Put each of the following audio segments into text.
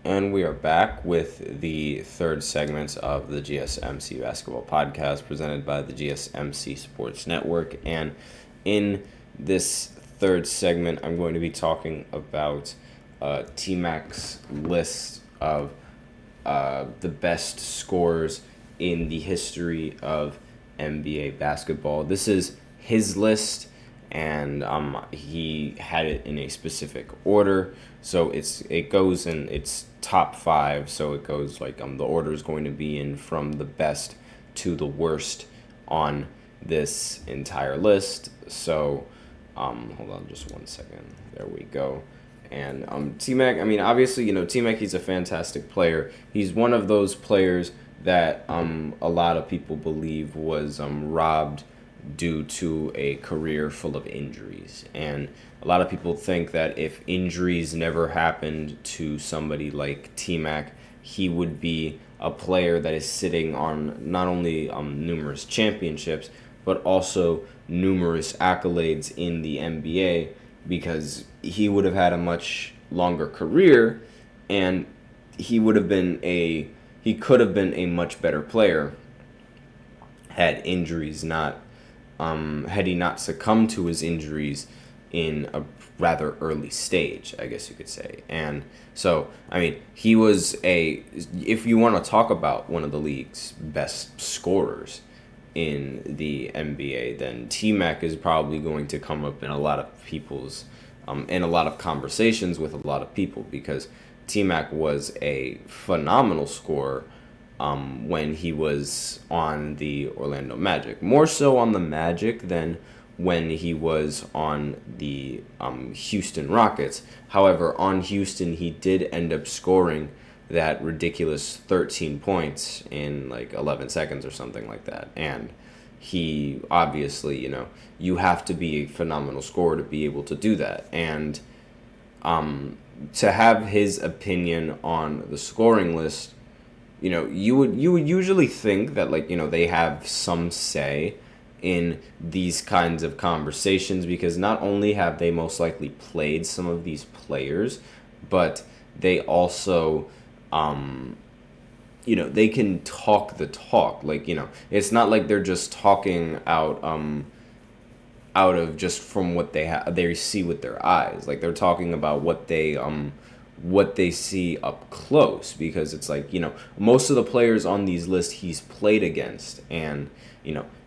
And we are back with the third segment of the GSMC Basketball Podcast presented by the GSMC Sports Network. And in this third segment, I'm going to be talking about T-Mac's list of the best scorers in the history of NBA basketball. This is his list, and he had it in a specific order. So it goes in its top five. So it goes like the order is going to be in from the best to the worst on this entire list. So hold on just one second. There we go. And T-Mac, I mean, obviously, T-Mac, he's a fantastic player. He's one of those players that a lot of people believe was robbed due to a career full of injuries. And a lot of people think that if injuries never happened to somebody like T-Mac, he would be a player that is sitting on not only numerous championships, but also numerous accolades in the NBA, because he would have had a much longer career, and he could have been a much better player had he not succumbed to his injuries in a rather early stage, I guess you could say. And so, I mean, he was if you want to talk about one of the league's best scorers in the NBA, then T-Mac is probably going to come up in a lot of people's, in a lot of conversations with a lot of people, because T-Mac was a phenomenal scorer when he was on the Orlando Magic. More so on the Magic than when he was on the Houston Rockets. However, on Houston, he did end up scoring that ridiculous 13 points in like 11 seconds or something like that. And he obviously, you have to be a phenomenal scorer to be able to do that. And to have his opinion on the scoring list, you would usually think that they have some say in these kinds of conversations, because not only have they most likely played some of these players, but they also they can talk the talk. It's not like they're just talking out of just from what they see with their eyes. Like, they're talking about what they see up close, because it's most of the players on these lists he's played against, and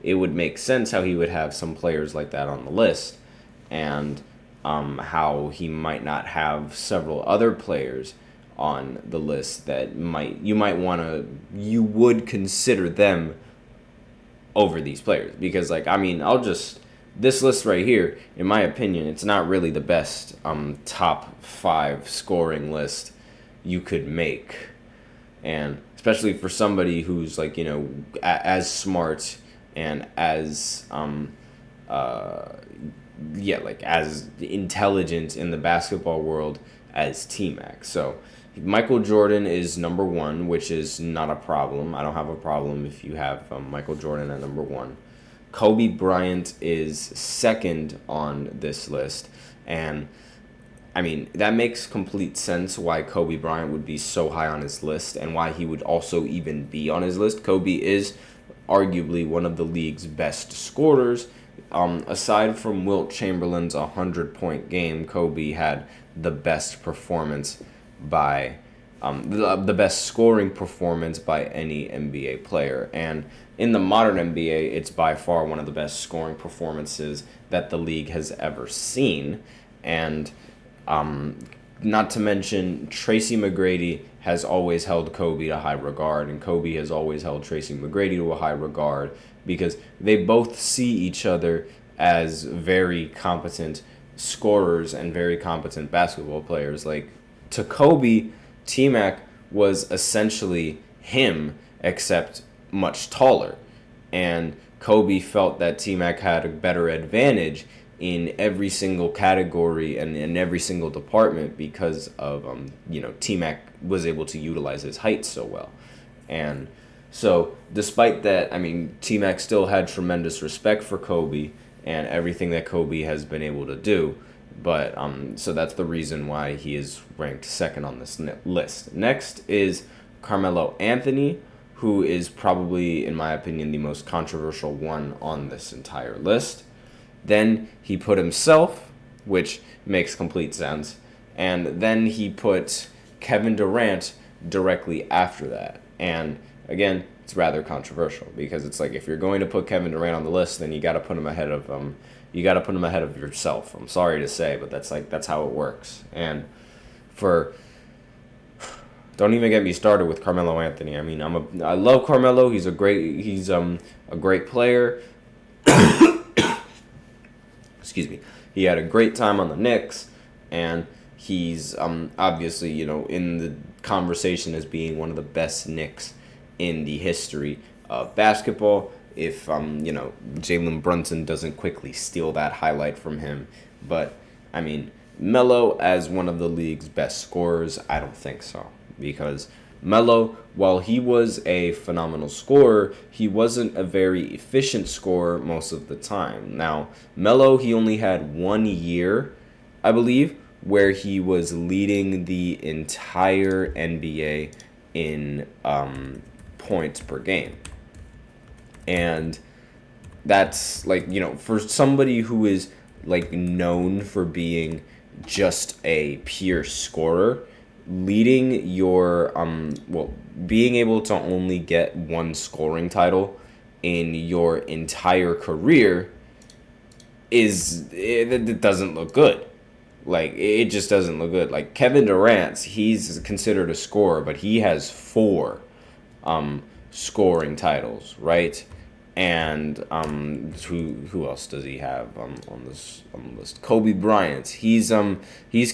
it would make sense how he would have some players like that on the list, and how he might not have several other players on the list that you would consider them over these players. Because this list right here, in my opinion, it's not really the best top 5 scoring list you could make. And especially for somebody who's as smart and as as intelligent in the basketball world as T-Mac. So Michael Jordan is number 1, which is not a problem. I don't have a problem if you have Michael Jordan at number 1. Kobe Bryant is second on this list, and that makes complete sense why Kobe Bryant would be so high on his list, and why he would also even be on his list. Kobe is arguably one of the league's best scorers. Aside from Wilt Chamberlain's 100-point game, Kobe had the best performance by the best scoring performance by any NBA player. And in the modern NBA, it's by far one of the best scoring performances that the league has ever seen. And not to mention, Tracy McGrady has always held Kobe to high regard, and Kobe has always held Tracy McGrady to a high regard, because they both see each other as very competent scorers and very competent basketball players. To Kobe, T-Mac was essentially him, except much taller. And Kobe felt that T-Mac had a better advantage in every single category and in every single department, because of T-Mac was able to utilize his height so well. And so despite that, T-Mac still had tremendous respect for Kobe and everything that Kobe has been able to do. But so that's the reason why he is ranked second on this list. Next is Carmelo Anthony, who is probably, in my opinion, the most controversial one on this entire list. Then he put himself, which makes complete sense. And then he put Kevin Durant directly after that. And again, it's rather controversial because it's like if you're going to put Kevin Durant on the list, then you got to put him ahead of yourself. I'm sorry to say, but that's how it works. And don't even get me started with Carmelo Anthony. I mean, I love Carmelo. He's a great player. Excuse me. He had a great time on the Knicks, and he's obviously, in the conversation as being one of the best Knicks in the history of basketball. If Jalen Brunson doesn't quickly steal that highlight from him. But I mean, Melo as one of the league's best scorers, I don't think so. Because Melo, while he was a phenomenal scorer, he wasn't a very efficient scorer most of the time. Now, Melo, he only had 1 year, I believe, where he was leading the entire NBA in points per game. And that's for somebody who is known for being just a pure scorer, leading your being able to only get one scoring title in your entire career it doesn't look good. It just doesn't look good. Kevin Durant, he's considered a scorer, but he has 4 scoring titles, right? And who else does he have on this list? Kobe Bryant. He's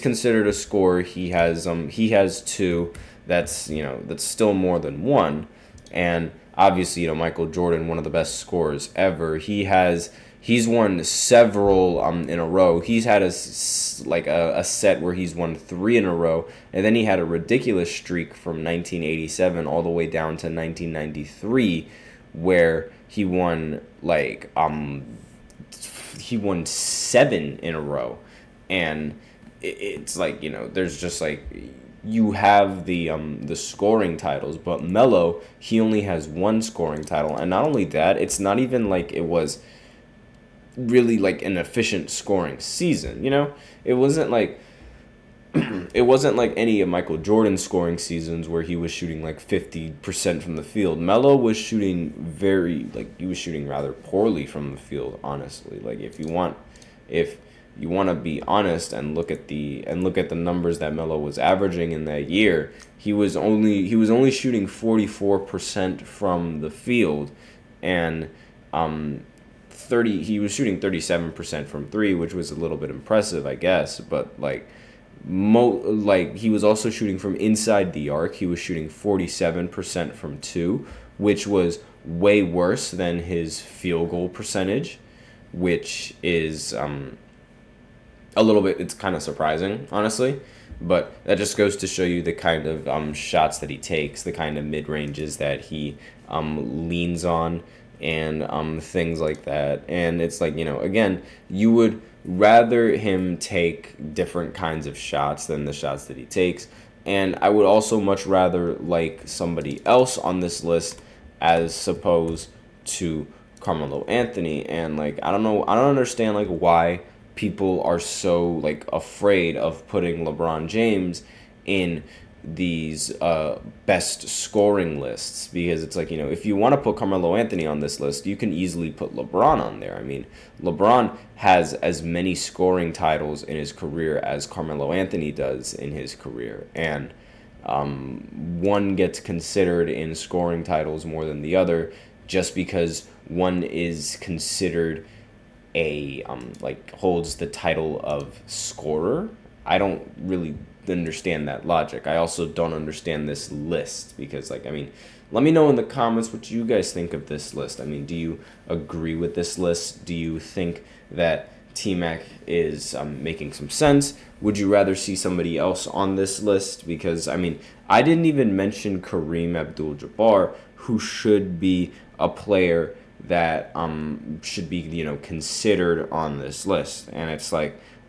considered a scorer. He has 2. That's still more than 1. And obviously, Michael Jordan, one of the best scorers ever. He's won several in a row. He's had a set where he's won 3 in a row, and then he had a ridiculous streak from 1987 all the way down to 1993, where he won 7 in a row. And it's there's just you have the scoring titles, but Melo, he only has 1 scoring title. And not only that, it's not even it was really an efficient scoring season. It wasn't it wasn't like any of Michael Jordan's scoring seasons where he was shooting 50% from the field. Melo was shooting rather poorly from the field, honestly. If you want to be honest and look at the numbers that Melo was averaging in that year, he was only shooting 44% from the field, and he was shooting 37% from 3, which was a little bit impressive, I guess, but he was also shooting from inside the arc. He was shooting 47% from 2, which was way worse than his field goal percentage, which is it's kind of surprising, honestly. But that just goes to show you the kind of shots that he takes, the kind of mid-ranges that he leans on, and things like that. And it's again, you would rather him take different kinds of shots than the shots that he takes. And I would also much rather somebody else on this list as opposed to Carmelo Anthony. And I don't understand why people are so afraid of putting LeBron James in these best scoring lists, because it's if you want to put Carmelo Anthony on this list, you can easily put LeBron on there. I mean, LeBron has as many scoring titles in his career as Carmelo Anthony does in his career, and one gets considered in scoring titles more than the other just because one is considered holds the title of scorer. I don't really understand that logic. I also don't understand this list because let me know in the comments what you guys think of this list. I mean, do you agree with this list? Do you think that T-Mac is making some sense? Would you rather see somebody else on this list? Because I didn't even mention Kareem Abdul-Jabbar, who should be a player that should be considered on this list. And it's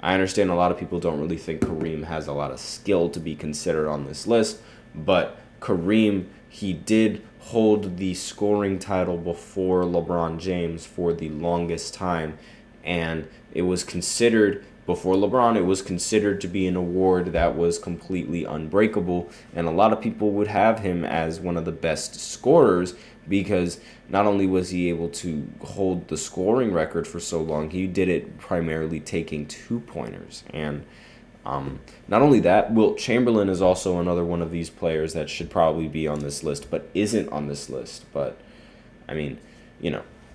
I understand a lot of people don't really think Kareem has a lot of skill to be considered on this list, but Kareem, he did hold the scoring title before LeBron James for the longest time, and it was considered, before LeBron, it was considered to be an award that was completely unbreakable, and a lot of people would have him as one of the best scorers because not only was he able to hold the scoring record for so long, he did it primarily taking two-pointers. And not only that, Wilt Chamberlain is also another one of these players that should probably be on this list, but isn't on this list. But, I mean,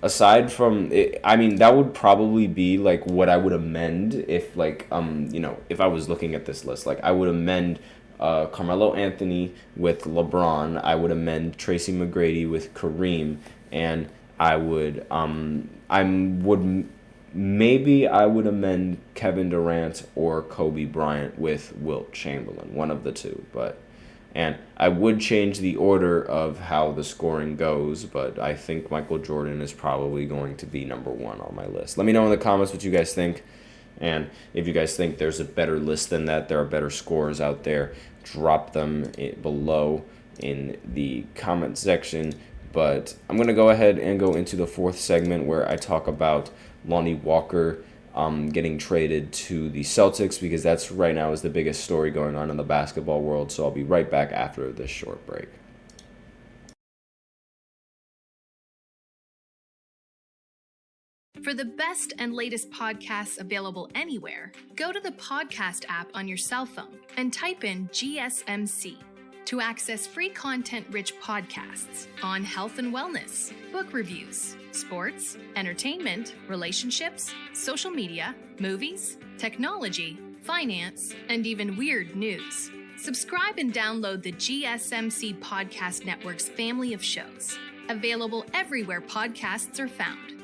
aside from it, that would probably be like what I would amend if if I was looking at this list. Like I would amend Carmelo Anthony with LeBron. I would amend Tracy McGrady with Kareem, and I would amend Kevin Durant or Kobe Bryant with Wilt Chamberlain, one of the two. And I would change the order of how the scoring goes, but I think Michael Jordan is probably going to be number one on my list. Let me know in the comments what you guys think. And if you guys think there's a better list than that, there are better scorers out there, drop them below in the comment section. But I'm going to go ahead and go into the fourth segment where I talk about Lonnie Walker getting traded to the Celtics, because that's right now is the biggest story going on in the basketball world. So I'll be right back after this short break. For the best and latest podcasts available anywhere, go to the podcast app on your cell phone and type in GSMC to access free content-rich podcasts on health and wellness, book reviews, sports, entertainment, relationships, social media, movies, technology, finance, and even weird news. Subscribe and download the GSMC Podcast Network's family of shows, available everywhere podcasts are found.